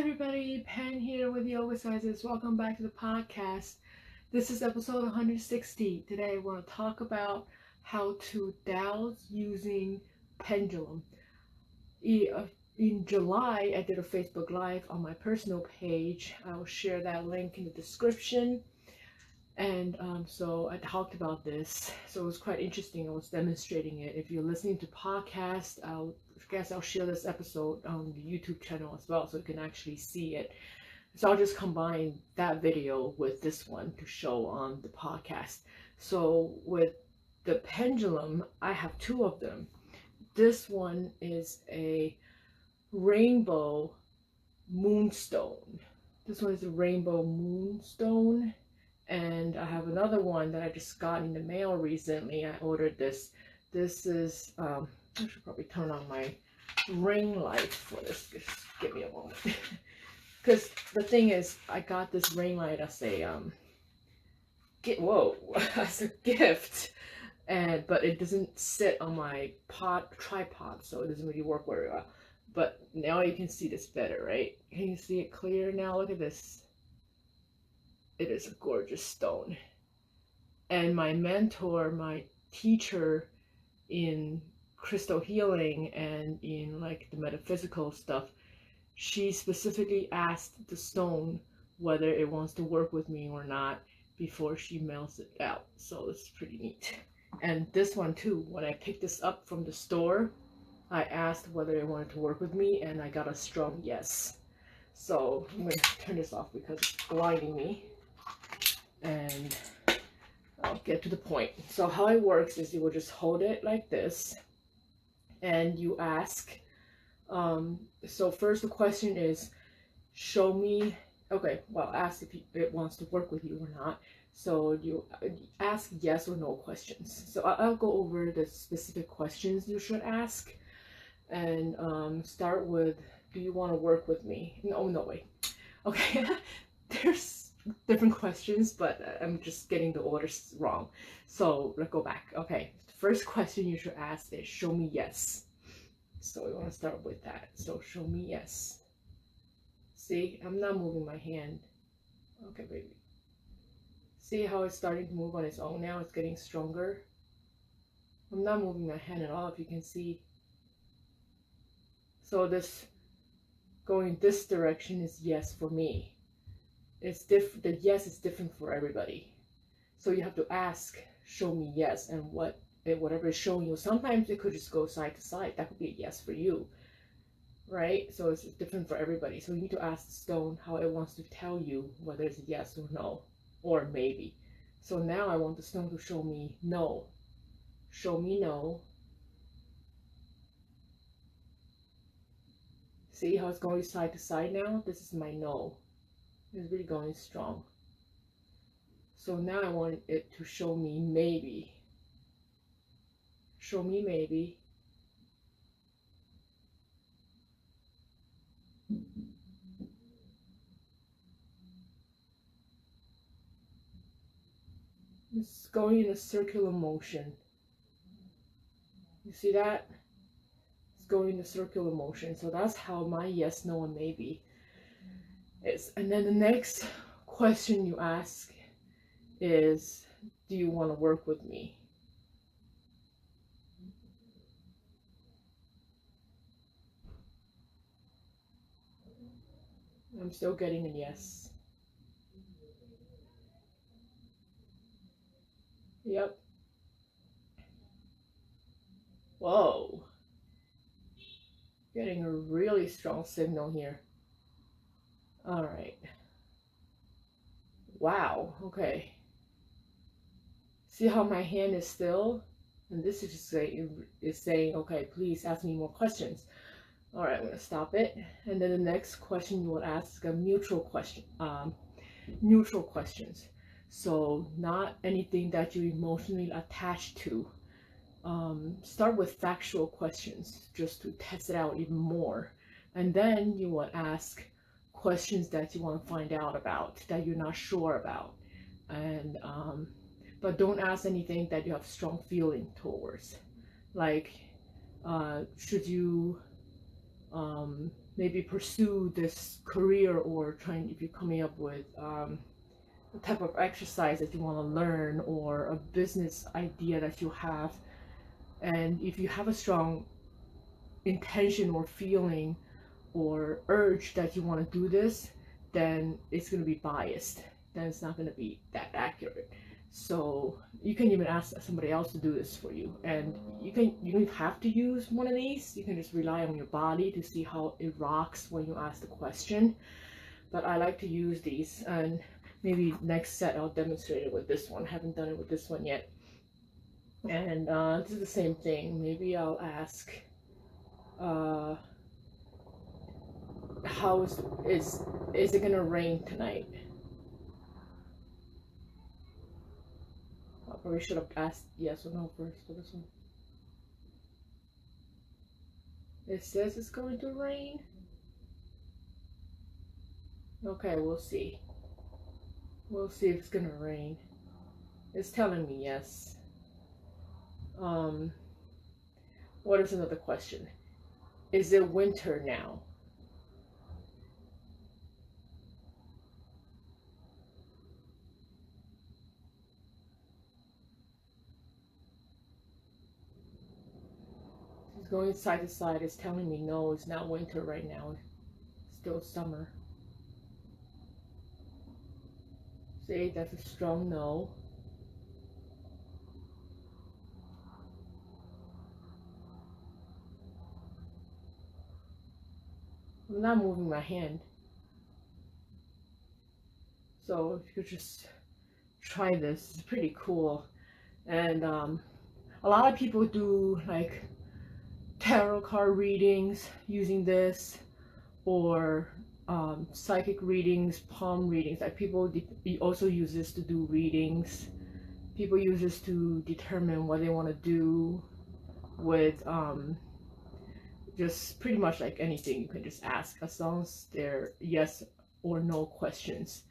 everybody, Pen here with Yoga Sizes. Welcome back to the podcast. This is episode 160. Today I want to talk about how to douse using Pendulum. In July, I did a Facebook Live on my personal page. I will share that link in the description. And so I talked about this. So it was quite interesting. I was demonstrating it. If you're listening to podcast, I'll share this episode on the YouTube channel as well, so you can actually see it. So I'll just combine that video with this one to show on the podcast. So with the pendulum, I have two of them. This one is a rainbow moonstone. This one is a rainbow moonstone. And I have another one that I just got in the mail recently. I ordered this. This is, I should probably turn on my ring light for this. Just give me a moment. Because the thing is, I got this ring light as a, as a gift. But it doesn't sit on my tripod, so it doesn't really work very well. But now you can see this better, right? Can you see it clear now? Look at this. It is a gorgeous stone. And my mentor, my teacher in crystal healing and in like the metaphysical stuff, she specifically asked the stone whether it wants to work with me or not before she melts it out. So it's pretty neat. And this one too, when I picked this up from the store, I asked whether it wanted to work with me and I got a strong yes. So I'm going to turn this off because it's blinding me. And I'll get to the point. So how it works is you will just hold it like this and you ask, so first the question is, show me, ask if it wants to work with you or not. So you ask yes or no questions. So I'll go over the specific questions you should ask and start with, do you want to work with me? No, wait. Okay, there's different questions, but I'm just getting the orders wrong. So let's go back. Okay, the first question you should ask is, show me yes. So we want to start with that. So show me yes. See, I'm not moving my hand. Okay, baby. See how it's starting to move on its own now? It's getting stronger. I'm not moving my hand at all, if you can see. So this going this direction is yes for me. It's different. The yes is different for everybody. So you have to ask, show me yes, and whatever is showing you. Sometimes it could just go side to side. That could be a yes for you, right? So it's different for everybody. So you need to ask the stone how it wants to tell you whether it's yes or no, or maybe. So now I want the stone to show me no. Show me no. See how it's going side to side now? This is my no. It's really going strong. So now I want it to show me maybe. Show me maybe. It's going in a circular motion. You see that? It's going in a circular motion. So that's how my yes, no, and maybe is. And then the next question you ask is, do you want to work with me? I'm still getting a yes. Yep. Whoa. Getting a really strong signal here. All right. Wow. Okay. See how my hand is still? And this is just saying, okay, please ask me more questions. All right, I'm going to stop it. And then the next question you will ask is a neutral question. Neutral questions. So not anything that you're emotionally attached to. Start with factual questions just to test it out even more. And then you will ask questions that you want to find out about, that you're not sure about. And but don't ask anything that you have strong feeling towards. Like, should you maybe pursue this career, or trying, if you're coming up with the type of exercise that you want to learn, or a business idea that you have. And if you have a strong intention or feeling or urge that you want to do this, then it's going to be biased. Then it's not going to be that accurate. So you can even ask somebody else to do this for you, and you don't have to use one of these. You can just rely on your body to see how it rocks when you ask the question. But I like to use these, and maybe next set I'll demonstrate it with this one. I haven't done it with this one yet. And this is the same thing. Maybe I'll ask, how is it gonna rain tonight? I probably should have asked yes or no first for this one. It says it's going to rain. Okay, we'll see. We'll see if it's gonna rain. It's telling me yes. What is another question? Is it winter now? It's going side to side. It's telling me no, it's not winter right now. It's still summer. See, that's a strong no. I'm not moving my hand. So if you could just try this, it's pretty cool. And a lot of people do like tarot card readings using this, or psychic readings, palm readings. Like people also use this to do readings. People use this to determine what they want to do with just pretty much like anything. You can just ask, as long as they're yes or no questions,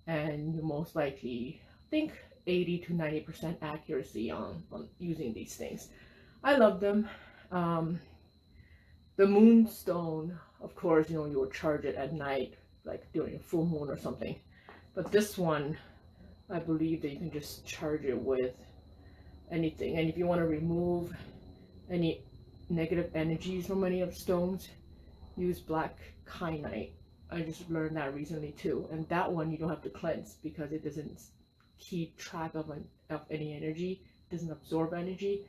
and you most likely think 80 to 90% accuracy on using these things. I love them. The moonstone, of course, you will charge it at night, like during a full moon or something. But this one, I believe that you can just charge it with anything. And if you want to remove any negative energies from any of the stones, use black kyanite. I just learned that recently too. And that one you don't have to cleanse, because it doesn't keep track of any energy. It doesn't absorb energy.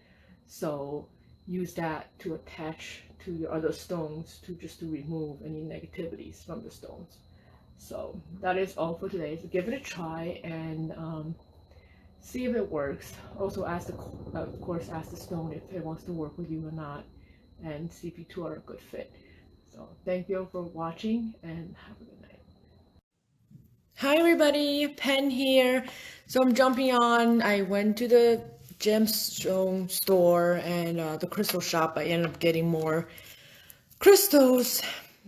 So use that to attach to your other stones, to remove any negativities from the stones. So that is all for today. So give it a try and see if it works. Also ask of course ask the stone if it wants to work with you or not, and see if you two are a good fit. So thank you for watching, and have a good night. Hi everybody, Pen here. So I'm jumping on. I went to the gemstone store and the crystal shop. I ended up getting more crystals.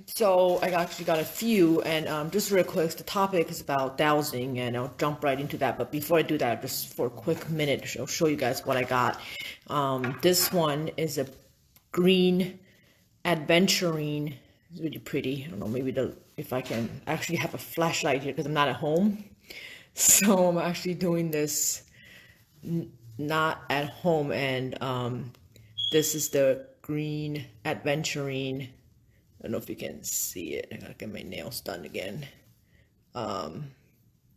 So I actually got a few, and just real quick, the topic is about dowsing, and I'll jump right into that. But before I do that, just for a quick minute, I'll show you guys what I got. This one is a green adventurine. It's really pretty. I don't know, maybe if I can actually have a flashlight here, because I'm not at home. So I'm actually doing this not at home, and this is the green adventurine. I don't know if you can see it. I gotta get my nails done again.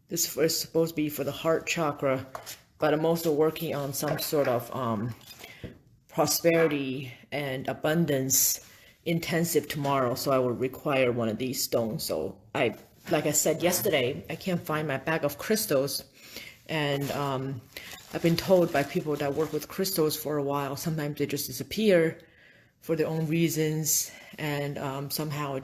This is supposed to be for the heart chakra, but I'm also working on some sort of prosperity and abundance intensive tomorrow, so I will require one of these stones. So like I said yesterday, I can't find my bag of crystals, and I've been told by people that work with crystals for a while, sometimes they just disappear for their own reasons, and somehow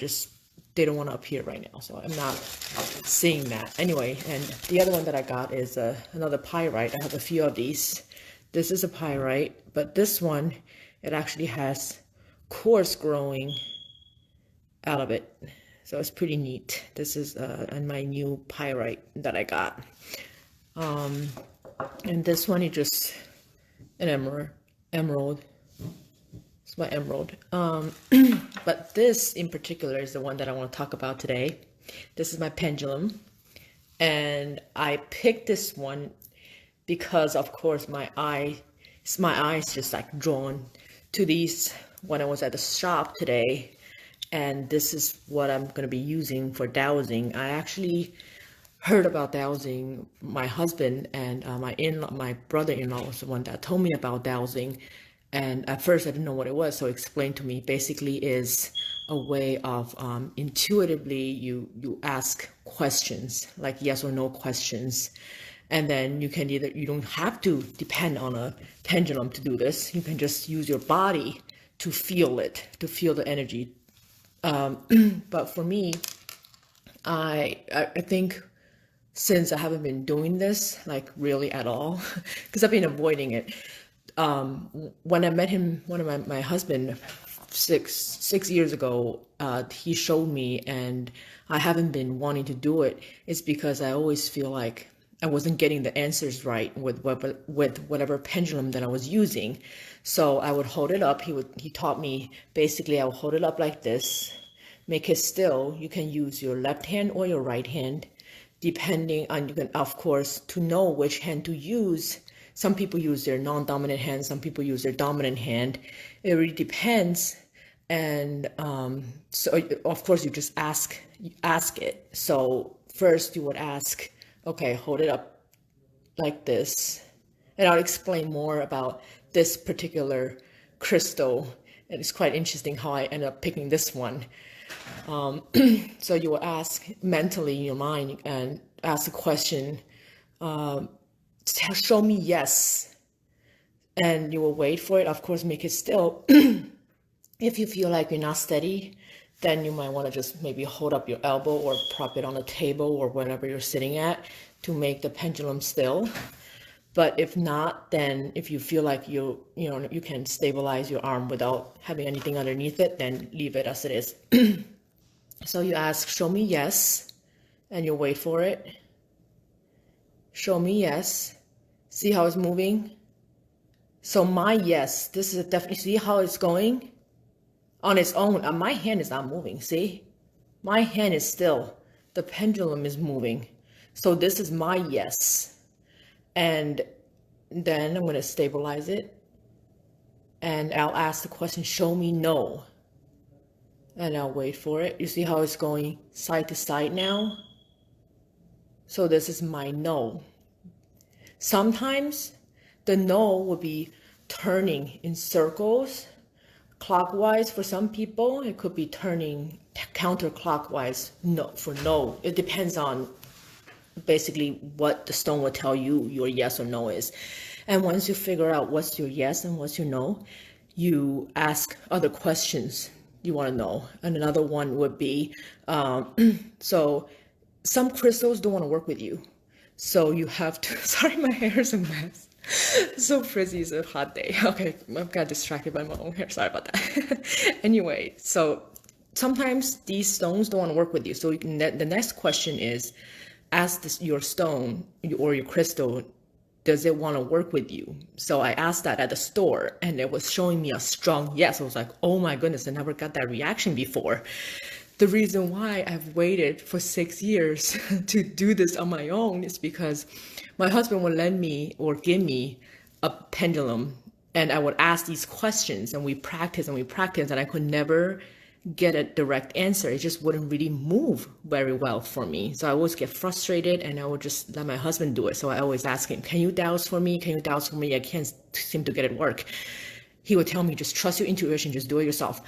they don't want to appear right now, so I'm not seeing that. Anyway, and the other one that I got is another pyrite. I have a few of these. This is a pyrite, but this one, it actually has quartz growing out of it, so it's pretty neat. This is my new pyrite that I got. And this one is just an emerald. It's It's my emerald. But this in particular is the one that I want to talk about today. This is my pendulum. And I picked this one because of course my eyes just like drawn to these when I was at the shop today. And this is what I'm going to be using for dowsing. I actually heard about dowsing. My husband and my brother-in-law was the one that told me about dowsing. And at first I didn't know what it was, so explained to me. Basically is a way of intuitively you ask questions, like yes or no questions. And then you don't have to depend on a pendulum to do this. You can just use your body to feel it, to feel the energy. But for me, I think since I haven't been doing this like really at all, because I've been avoiding it. When I met him, one of my husband, six years ago, he showed me, and I haven't been wanting to do it. It's because I always feel like I wasn't getting the answers right with whatever pendulum that I was using. So I would hold it up. He taught me basically I would hold it up like this, make it still. You can use your left hand or your right hand, depending on, you can, of course, to know which hand to use. Some people use their non-dominant hand, some people use their dominant hand. It really depends. And so of course you just ask it. So first you would ask, okay, hold it up like this. And I'll explain more about this particular crystal. And it's quite interesting how I ended up picking this one. So you will ask mentally in your mind and ask the question, show me yes. And you will wait for it. Of course, make it still. If you feel like you're not steady, then you might want to just maybe hold up your elbow or prop it on a table or wherever you're sitting at to make the pendulum still. But if not, then if you feel like you can stabilize your arm without having anything underneath it, then leave it as it is. So you ask, show me yes, and you wait for it. Show me yes. See how it's moving? So my yes, this is definitely, see how it's going? On its own, my hand is not moving, see? My hand is still. The pendulum is moving. So this is my yes. And then I'm going to stabilize it. And I'll ask the question, show me no. And I'll wait for it. You see how it's going side to side now? So this is my no. Sometimes the no will be turning in circles, clockwise. For some people, it could be turning counterclockwise. No, for no. It depends on basically what the stone will tell you your yes or no is. And once you figure out what's your yes and what's your no, you ask other questions you want to know. And another one would be, so some crystals don't want to work with you. So you have to, sorry, my hair is a mess. So frizzy, it's a hot day. Okay, I got distracted by my own hair. Sorry about that. Anyway, so sometimes these stones don't want to work with you. So you can, the next question is, ask your stone or your crystal, does it want to work with you? So I asked that at the store and it was showing me a strong yes. I was like, oh my goodness, I never got that reaction before. The reason why I've waited for 6 years to do this on my own is because my husband would lend me or give me a pendulum and I would ask these questions and we practice and I could never get a direct answer. It just wouldn't really move very well for me. So I always get frustrated and I would just let my husband do it. So I always ask him, can you douse for me? Can you douse for me? I can't seem to get it work. He would tell me, just trust your intuition, just do it yourself.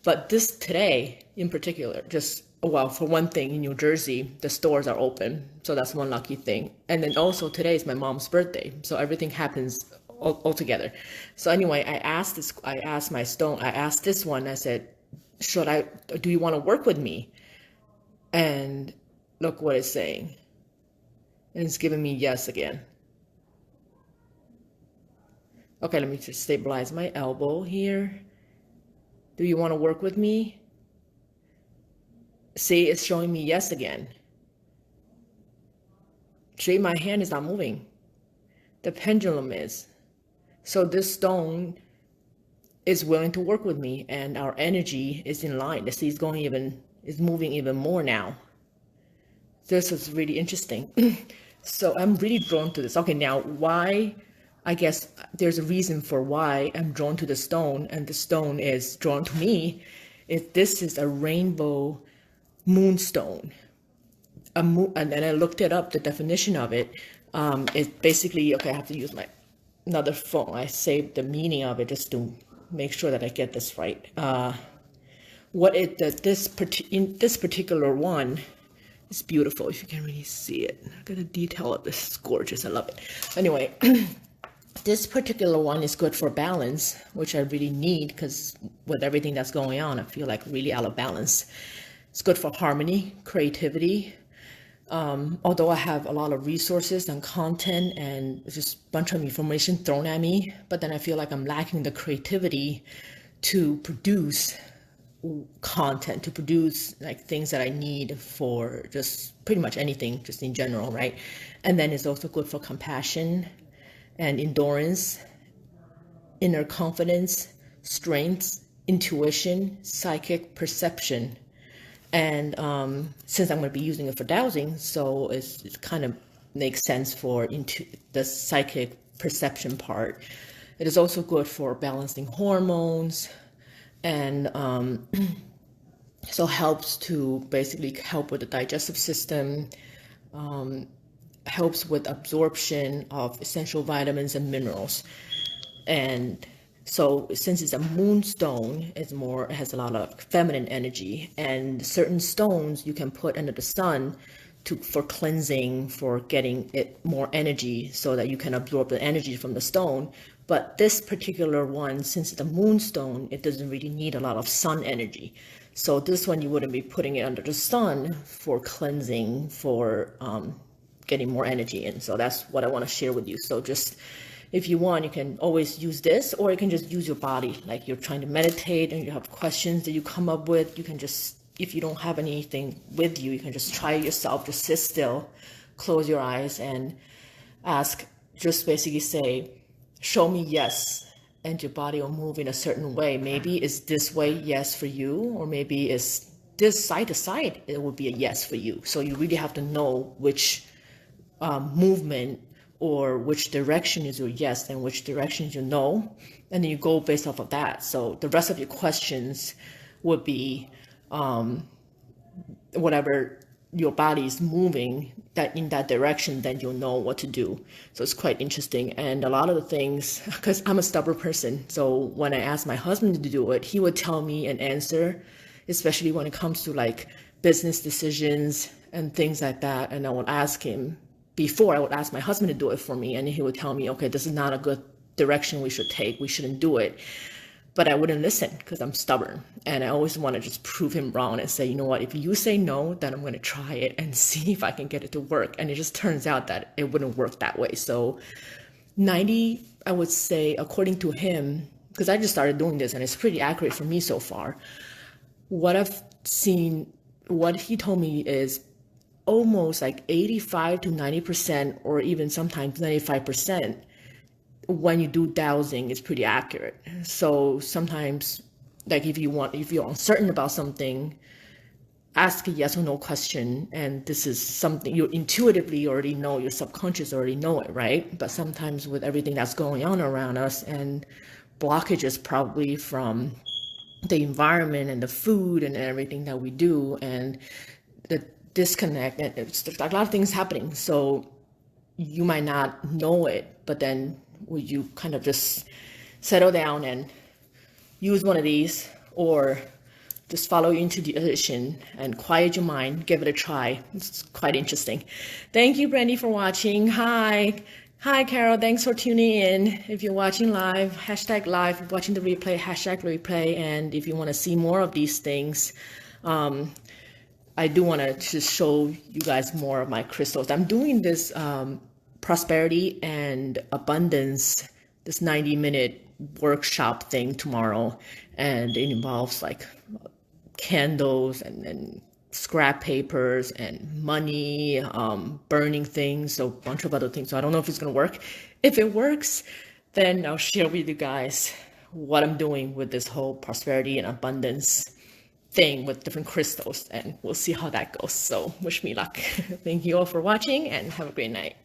But this today in particular, just, well, for one thing, in New Jersey, the stores are open. So that's one lucky thing. And then also today is my mom's birthday. So everything happens all together. So anyway, I asked my stone, I asked this one, I said, do you want to work with me? And look what it's saying. And it's giving me yes again. Okay, let me just stabilize my elbow here. Do you want to work with me? See, it's showing me yes again. See, my hand is not moving. The pendulum is. So this stone is willing to work with me, and our energy is in line. The sea is moving even more now. This is really interesting. So I'm really drawn to this. Okay, now why? I guess there's a reason for why I'm drawn to the stone, and the stone is drawn to me. This is a rainbow moonstone. And then I looked it up, the definition of it. It's basically, okay, I have to use my another phone. I saved the meaning of it just to make sure that I get this right. In this particular one, it's beautiful. If you can really see it, look at the detail of this. It's gorgeous. I love it. Anyway, this particular one is good for balance, which I really need because with everything that's going on, I feel like really out of balance. It's good for harmony, creativity. Although I have a lot of resources and content and just a bunch of information thrown at me, but then I feel like I'm lacking the creativity to produce content, to produce like things that I need for just pretty much anything, just in general, right? And then it's also good for compassion and endurance, inner confidence, strength, intuition, psychic perception. And since I'm going to be using it for dowsing, so it kind of makes sense for into the psychic perception part. It is also good for balancing hormones, and so helps to basically help with the digestive system, helps with absorption of essential vitamins and minerals. And so since it's a moonstone, it has a lot of feminine energy, and certain stones you can put under the sun for cleansing, for getting it more energy so that you can absorb the energy from the stone. But this particular one, since it's a moonstone, it doesn't really need a lot of sun energy. So this one, you wouldn't be putting it under the sun for cleansing, for getting more energy in. So that's what I want to share with you. So just, if you want, you can always use this, or you can just use your body. Like you're trying to meditate and you have questions that you come up with, you can just, if you don't have anything with you, you can just try it yourself. Just sit still, close your eyes, and ask, just basically say, show me yes, and your body will move in a certain way. Maybe it's this way, yes, for you, or maybe it's this side to side, it will be a yes for you. So you really have to know which movement or which direction is your yes and which direction is your no, and then you go based off of that. So the rest of your questions would be whatever your body is moving that in that direction, then you'll know what to do. So it's quite interesting. And a lot of the things, because I'm a stubborn person, so when I asked my husband to do it, he would tell me an answer, especially when it comes to like business decisions and things like that. And I would ask him, before I would ask my husband to do it for me, and he would tell me, okay, this is not a good direction we should take, we shouldn't do it. But I wouldn't listen because I'm stubborn, and I always want to just prove him wrong and say, you know what, if you say no, then I'm going to try it and see if I can get it to work. And it just turns out that it wouldn't work that way. So 90, I would say, according to him, because I just started doing this and it's pretty accurate for me so far, what I've seen, what he told me is almost like 85 to 90%, or even sometimes 95%, when you do dowsing, is pretty accurate. So sometimes, like if you're uncertain about something, ask a yes or no question, and this is something you intuitively already know, your subconscious already know it, right? But sometimes with everything that's going on around us, and blockages probably from the environment and the food and everything that we do, and the disconnect, and it's a lot of things happening. So you might not know it, but then would you kind of just settle down and use one of these, or just follow your intuition and quiet your mind, give it a try. It's quite interesting. Thank you, Brandy, for watching. Hi, Carol, thanks for tuning in. If you're watching live, hashtag live, watching the replay, hashtag replay. And if you want to see more of these things, I do want to just show you guys more of my crystals. I'm doing this prosperity and abundance, this 90-minute workshop thing tomorrow, and it involves like candles and scrap papers and money, burning things, so a bunch of other things. So I don't know if it's gonna work. If it works, then I'll share with you guys what I'm doing with this whole prosperity and abundance thing with different crystals, and we'll see how that goes. So wish me luck. Thank you all for watching and have a great night.